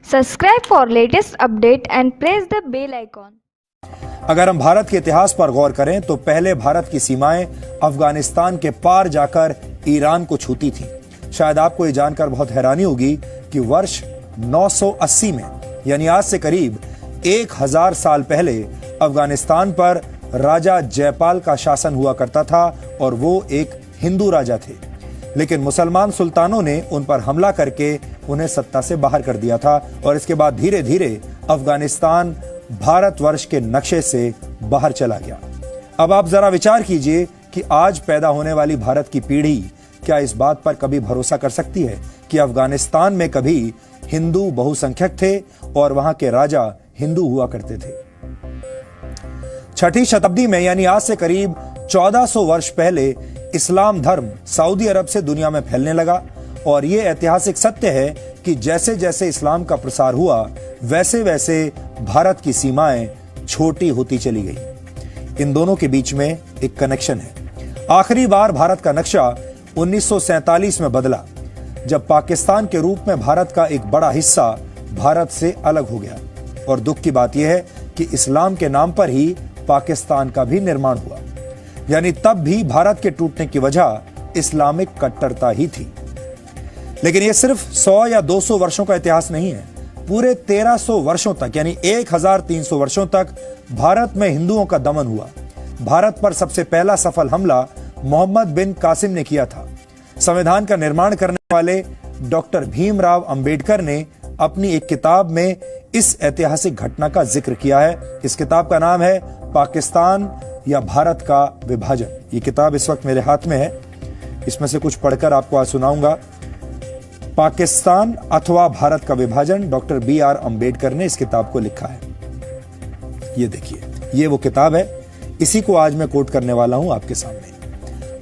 Subscribe for latest update and press the bell icon. अगर हम भारत के इतिहास पर गौर करें तो पहले भारत की सीमाएं अफगानिस्तान के पार जाकर ईरान को छूती थीं। शायद आपको ये जानकर बहुत हैरानी होगी कि वर्ष 980 में यानी आज से करीब 1000 साल पहले अफगानिस्तान पर राजा जयपाल का शासन हुआ करता था और वो एक हिंदू राजा थे, लेकिन मुसलमान सुल्तानों ने उन पर हमला करके उन्हें सत्ता से बाहर कर दिया था और इसके बाद धीरे धीरे अफगानिस्तान भारतवर्ष के नक्शे से बाहर चला गया। अब आप जरा विचार कीजिए कि आज पैदा होने वाली भारत की पीढ़ी क्या इस बात पर कभी भरोसा कर सकती है कि अफगानिस्तान में कभी हिंदू बहुसंख्यक थे और वहां के राजा हिंदू हुआ करते थे। 6ठी शताब्दी में यानी आज से करीब 1400 वर्ष पहले इस्लाम धर्म सऊदी अरब से दुनिया में फैलने लगा और यह ऐतिहासिक सत्य है कि जैसे जैसे इस्लाम का प्रसार हुआ वैसे वैसे भारत की सीमाएं छोटी होती चली गई। इन दोनों के बीच में एक कनेक्शन है। आखिरी बार भारत का नक्शा 1947 में बदला जब पाकिस्तान के रूप में भारत का एक बड़ा हिस्सा भारत से अलग हो गया और दुख की बात यह है कि इस्लाम के नाम पर ही पाकिस्तान का भी निर्माण हुआ, यानी तब भी भारत के टूटने की वजह इस्लामिक कट्टरता ही थी। लेकिन यह सिर्फ 100 या 200 वर्षों का इतिहास नहीं है। पूरे 1300 वर्षों तक यानी 1300 वर्षों तक भारत में हिंदुओं का दमन हुआ। भारत पर सबसे पहला सफल हमला मोहम्मद बिन कासिम ने किया था। संविधान का निर्माण करने वाले डॉक्टर भीमराव अंबेडकर ने अपनी एक किताब में इस ऐतिहासिक घटना का जिक्र किया है। इस किताब का नाम है पाकिस्तान या भारत का विभाजन। ये किताब इस वक्त मेरे हाथ में है। इसमें से कुछ पढ़कर आपको आज सुनाऊंगा। पाकिस्तान अथवा भारत का विभाजन, डॉक्टर बी.आर. अंबेडकर ने इस किताब को लिखा है। ये देखिए, ये वो किताब है, इसी को आज मैं कोट करने वाला हूं आपके सामने।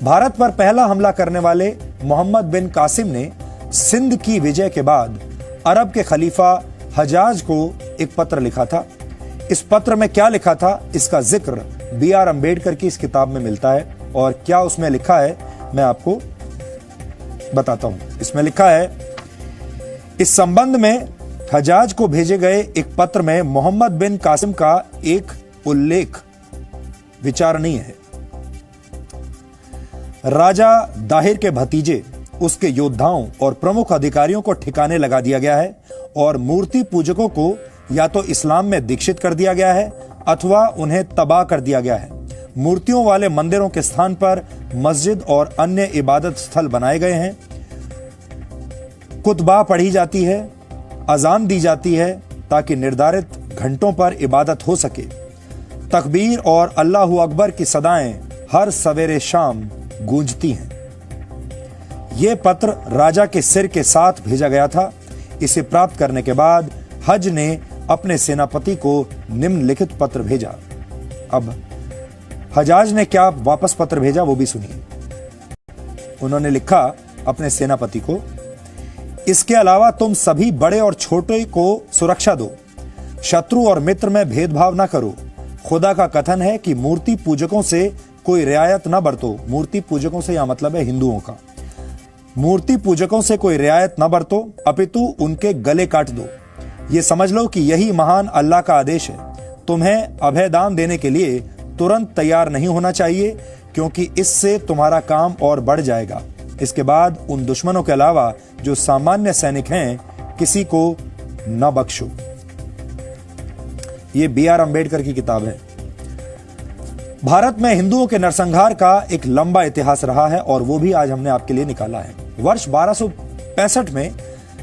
भारत पर पहला हमला करने वाले मोहम्मद बिन कासिम ने सिंध की विजय के बाद अरब के खलीफा हजाज को एक पत्र लिखा था। इस पत्र में क्या लिखा था, इसका जिक्र बी.आर. अंबेडकर की इस किताब में मिलता है और क्या उसमें लिखा है मैं आपको बताता हूं। इसमें लिखा है, इस संबंध में हजाज को भेजे गए एक पत्र में मोहम्मद बिन कासिम का एक उल्लेख विचारणीय है। राजा दाहिर के भतीजे, उसके योद्धाओं और प्रमुख अधिकारियों को ठिकाने लगा दिया गया है और मूर्ति पूजकों को या तो इस्लाम में दीक्षित कर दिया गया है अथवा उन्हें तबाह कर दिया गया है। मूर्तियों वाले मंदिरों के स्थान पर मस्जिद और अन्य इबादत स्थल बनाए गए हैं। कुतबा पढ़ी जाती है, अजान दी जाती है ताकि निर्धारित घंटों पर इबादत हो सके। तकबीर और अल्लाहू अकबर की सदाएं हर सवेरे शाम गूंजती हैं। यह पत्र राजा के सिर के साथ भेजा गया था। इसे प्राप्त करने के बाद हज ने अपने सेनापति को निम्नलिखित पत्र भेजा। अब हजाज ने क्या वापस पत्र भेजा वो भी सुनिए। उन्होंने लिखा अपने सेनापति को, इसके अलावा तुम सभी बड़े और छोटे को सुरक्षा दो, शत्रु और मित्र में भेदभाव ना करो। खुदा का कथन है कि मूर्ति पूजकों से कोई रियायत ना बरतो। मूर्ति पूजकों से यह मतलब है हिंदुओं का। मूर्ति पूजकों से कोई रियायत ना बरतो अपितु उनके गले काट दो। ये समझ लो कि यही महान अल्लाह का आदेश है। तुम्हें अभयदान देने के लिए तुरंत तैयार नहीं होना चाहिए क्योंकि इससे तुम्हारा काम और बढ़ जाएगा। इसके बाद उन दुश्मनों के अलावा जो सामान्य सैनिक हैं किसी को न बख्शो। ये बी.आर. अंबेडकर की किताब है। भारत में हिंदुओं के नरसंहार का एक लंबा इतिहास रहा है और वो भी आज हमने आपके लिए निकाला है। वर्ष 1265 में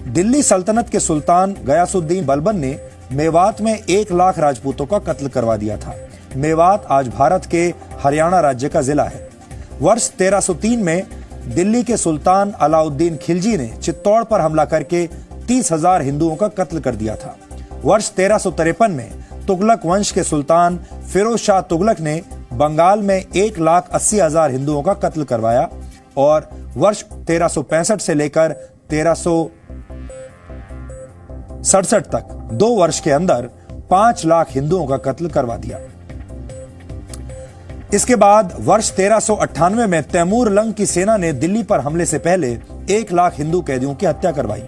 दिल्ली सल्तनत के सुल्तान गयासुद्दीन बलबन ने मेवात में 1 लाख राजपूतों का कत्ल करवा दिया था। मेवात आज भारत के हरियाणा राज्य का जिला है। वर्ष 1303 में दिल्ली के सुल्तान अलाउद्दीन खिलजी ने चित्तौड़ पर हमला करके 30,000 हिंदुओं का कत्ल कर दिया था। वर्ष 1353 में तुगलक वंश के सुल्तान फिरोज शाह तुगलक ने बंगाल में 1,80,000 हिंदुओं का कत्ल करवाया और वर्ष 1365 से लेकर 1367 तक 2 वर्ष के अंदर 5 लाख हिंदुओं का कत्ल करवा दिया। इसके बाद वर्ष 1398 में तैमूर लंग की सेना ने दिल्ली पर हमले से पहले 1 लाख हिंदू कैदियों की हत्या करवाई।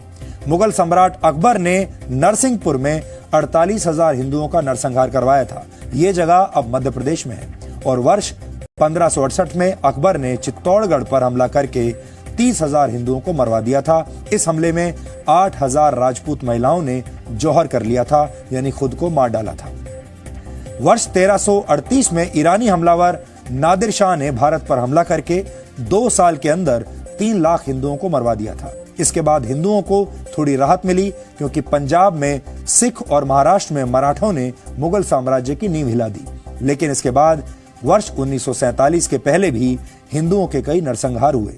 मुगल सम्राट अकबर ने नरसिंहपुर में 48,000 हिंदुओं का नरसंहार करवाया था। ये जगह अब मध्य प्रदेश में है। और वर्ष 1568 में अकबर ने चित्तौड़गढ़ पर हमला करके 30,000 हिंदुओं को मरवा दिया था। इस हमले में 8,000 राजपूत महिलाओं ने जौहर कर लिया था, यानी खुद को मार डाला था। वर्ष 1338 में ईरानी हमलावर नादिर शाह ने भारत पर हमला करके 2 साल के अंदर 3 लाख हिंदुओं को मरवा दिया था। इसके बाद हिंदुओं को थोड़ी राहत मिली, क्योंकि पंजाब में सिख और महाराष्ट्र में मराठों ने मुगल साम्राज्य की नींव हिला दी। लेकिन इसके बाद वर्ष 1947 के पहले भी हिंदुओं के कई नरसंहार हुए।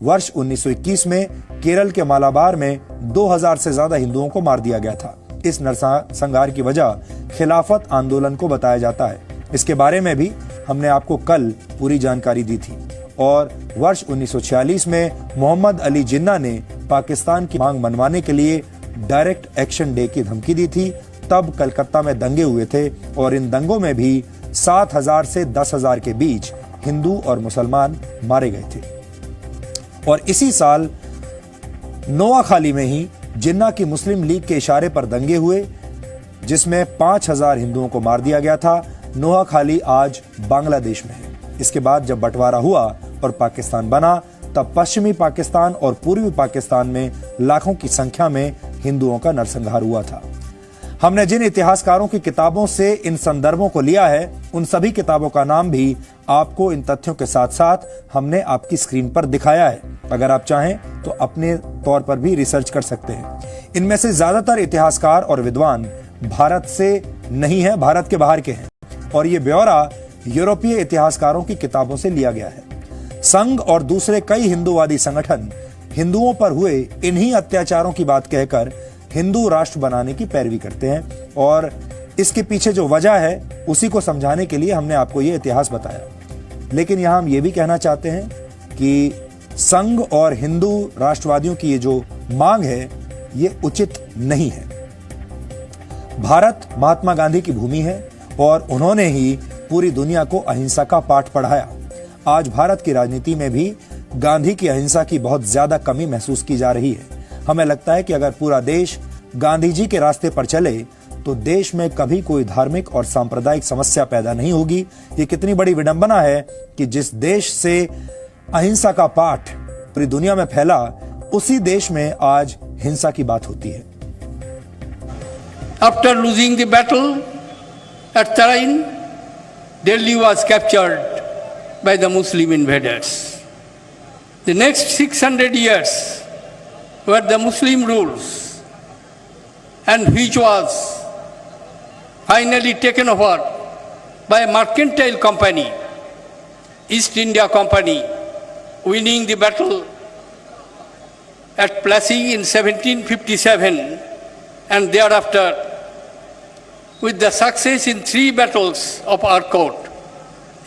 वर्ष 1921 में केरल के मालाबार में 2000 से ज्यादा हिंदुओं को मार दिया गया था। इस नरसंहार की वजह खिलाफत आंदोलन को बताया जाता है। इसके बारे में भी हमने आपको कल पूरी जानकारी दी थी। और वर्ष 1946 में मोहम्मद अली जिन्ना ने पाकिस्तान की मांग मनवाने के लिए डायरेक्ट एक्शन डे की धमकी दी थी। तब कलकत्ता में दंगे हुए थे और इन दंगों में भी 7,000 से 10,000 के बीच हिंदू और मुसलमान मारे गए थे। और इसी साल नोआखाली में ही जिन्ना की मुस्लिम लीग के इशारे पर दंगे हुए, जिसमें 5,000 हिंदुओं को मार दिया गया था। नोआखाली आज बांग्लादेश में है। इसके बाद जब बंटवारा हुआ और पाकिस्तान बना, तब पश्चिमी पाकिस्तान और पूर्वी पाकिस्तान में लाखों की संख्या में हिंदुओं का नरसंहार हुआ था। हमने जिन इतिहासकारों की किताबों से इन संदर्भों को लिया है, उन सभी किताबों का नाम भी आपको इन तथ्यों के साथ साथ हमने आपकी स्क्रीन पर दिखाया है। अगर आप चाहें तो अपने तौर पर भी रिसर्च कर सकते हैं। इनमें से ज्यादातर इतिहासकार और विद्वान भारत से नहीं है, भारत के बाहर के हैं। और ये ब्यौरा यूरोपीय इतिहासकारों की किताबों से लिया गया है। संघ और दूसरे कई हिंदूवादी संगठन हिंदुओं पर हुए इन्हीं अत्याचारों की बात कहकर हिंदू राष्ट्र बनाने की पैरवी करते हैं। और इसके पीछे जो वजह है उसी को समझाने के लिए हमने आपको ये इतिहास बताया। लेकिन यहां हम ये भी कहना चाहते हैं कि संघ और हिंदू राष्ट्रवादियों की ये जो मांग है ये उचित नहीं है। भारत महात्मा गांधी की भूमि है और उन्होंने ही पूरी दुनिया को अहिंसा का पाठ पढ़ाया। आज भारत की राजनीति में भी गांधी की अहिंसा की बहुत ज्यादा कमी महसूस की जा रही है। हमें लगता है कि अगर पूरा देश गांधी जी के रास्ते पर चले तो देश में कभी कोई धार्मिक और सांप्रदायिक समस्या पैदा नहीं होगी। ये कितनी बड़ी विडंबना है कि जिस देश से अहिंसा का पाठ पूरी दुनिया में फैला, उसी देश में आज हिंसा की बात होती है। After losing the battle at Tarain, Delhi was captured by the Muslim invaders. The next 600 years were the Muslim rules, and which was finally taken over by a mercantile company, East India Company, winning the battle at Plassey in 1757, and thereafter with the success in 3 battles of Arcot,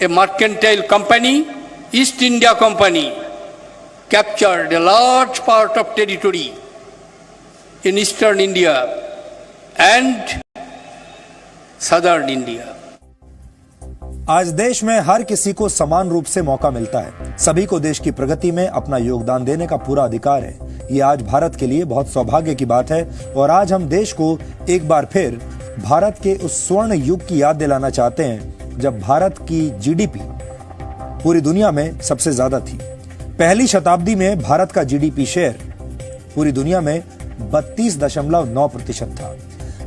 a mercantile company, East India Company, captured a large part of territory in eastern India and southern India. आज देश में हर किसी को समान रूप से मौका मिलता है। सभी को देश की प्रगति में अपना योगदान देने का पूरा अधिकार है। ये आज भारत के लिए बहुत सौभाग्य की बात है। और आज हम देश को एक बार फिर भारत के उस स्वर्ण युग की याद दिलाना चाहते हैं जब भारत की जीडीपी पूरी दुनिया में सबसे ज्यादा थी। पहली शताब्दी में भारत का जीडीपी शेयर पूरी दुनिया में 32.9% था।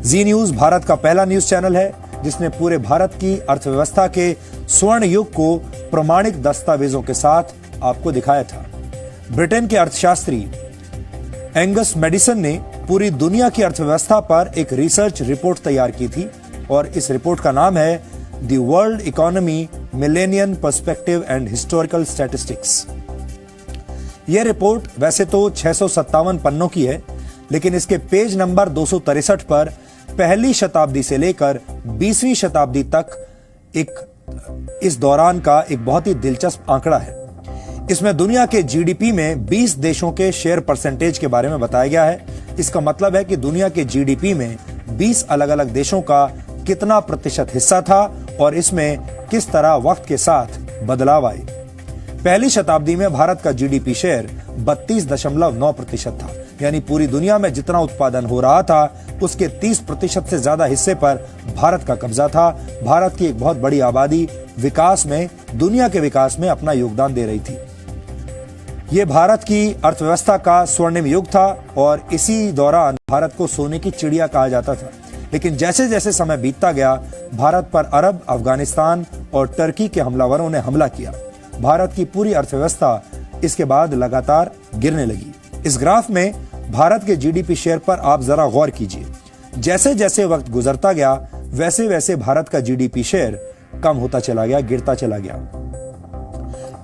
जी न्यूज भारत का पहला न्यूज चैनल है जिसने पूरे भारत की अर्थव्यवस्था के स्वर्ण युग को प्रमाणिक दस्तावेजों के साथ आपको दिखाया था। ब्रिटेन के अर्थशास्त्री एंगस मेडिसन ने पूरी दुनिया की अर्थव्यवस्था पर एक रिसर्च रिपोर्ट तैयार की थी और इस रिपोर्ट का नाम है the world economy millennium perspective and historical statistics. यह रिपोर्ट वैसे तो 657 पन्नों की है, लेकिन इसके पेज नंबर 263 पर पहली शताब्दी से लेकर 20वीं शताब्दी तक इस दौरान का एक बहुत ही दिलचस्प आंकड़ा है। इसमें दुनिया के जीडीपी में 20 देशों के शेयर परसेंटेज के बारे में बताया गया है। इसका मतलब है कि दुनिया के जीडीपी में 20 अलग अलग देशों का कितना प्रतिशत हिस्सा था और इसमें किस तरह वक्त के साथ बदलाव आए। पहली शताब्दी में भारत का जीडीपी शेयर 32.9% था, यानी पूरी दुनिया में जितना उत्पादन हो रहा था उसके 30% से ज्यादा हिस्से पर भारत का कब्जा था। भारत की एक बहुत बड़ी आबादी विकास में, दुनिया के विकास में अपना योगदान दे रही थी। ये भारत की अर्थव्यवस्था का स्वर्णिम युग था और इसी दौरान भारत को सोने की चिड़िया कहा जाता था। लेकिन जैसे जैसे समय बीतता गया, भारत पर अरब, अफगानिस्तान और टर्की के हमलावरों ने हमला किया। भारत की पूरी अर्थव्यवस्था इसके बाद लगातार गिरने लगी। इस ग्राफ में भारत के जीडीपी शेयर पर आप जरा गौर कीजिए। जैसे जैसे वक्त गुजरता गया, वैसे वैसे भारत का जीडीपी शेयर कम होता चला गया, गिरता चला गया।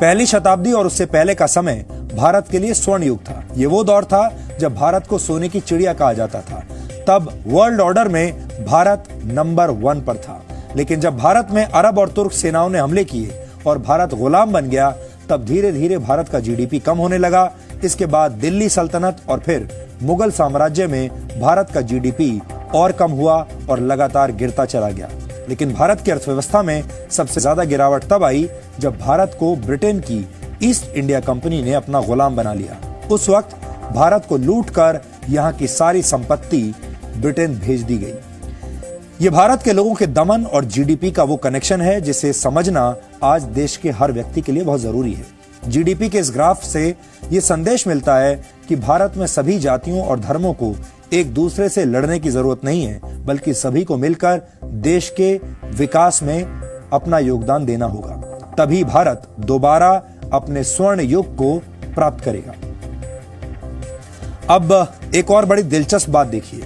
पहली शताब्दी और उससे पहले का समय भारत के लिए स्वर्ण युग था। ये वो दौर था जब भारत को सोने की चिड़िया कहा जाता था। तब वर्ल्ड ऑर्डर में भारत नंबर 1 पर था। लेकिन जब भारत में अरब और तुर्क सेनाओं ने हमले किए और भारत गुलाम बन गया, तब धीरे धीरे भारत का जीडीपी कम होने लगा। इसके बाद दिल्ली सल्तनत और फिर मुगल साम्राज्य में भारत का जीडीपी और कम हुआ और लगातार गिरता चला गया। लेकिन भारत की अर्थव्यवस्था में सबसे ज्यादा गिरावट तब आई जब भारत को ब्रिटेन की ईस्ट इंडिया कंपनी ने अपना गुलाम बना लिया। उस वक्त भारत को लूटकर यहाँ की सारी संपत्ति ब्रिटेन भेज दी गई। ये भारत के लोगों के दमन और जीडीपी का वो कनेक्शन है जिसे समझना आज देश के हर व्यक्ति के लिए बहुत जरूरी है। जीडीपी के इस ग्राफ से ये संदेश मिलता है कि भारत में सभी जातियों और धर्मों को एक दूसरे से लड़ने की जरूरत नहीं है, बल्कि सभी को मिलकर देश के विकास में अपना योगदान देना होगा। तभी भारत दोबारा अपने स्वर्ण युग को प्राप्त करेगा। अब एक और बड़ी दिलचस्प बात देखिए।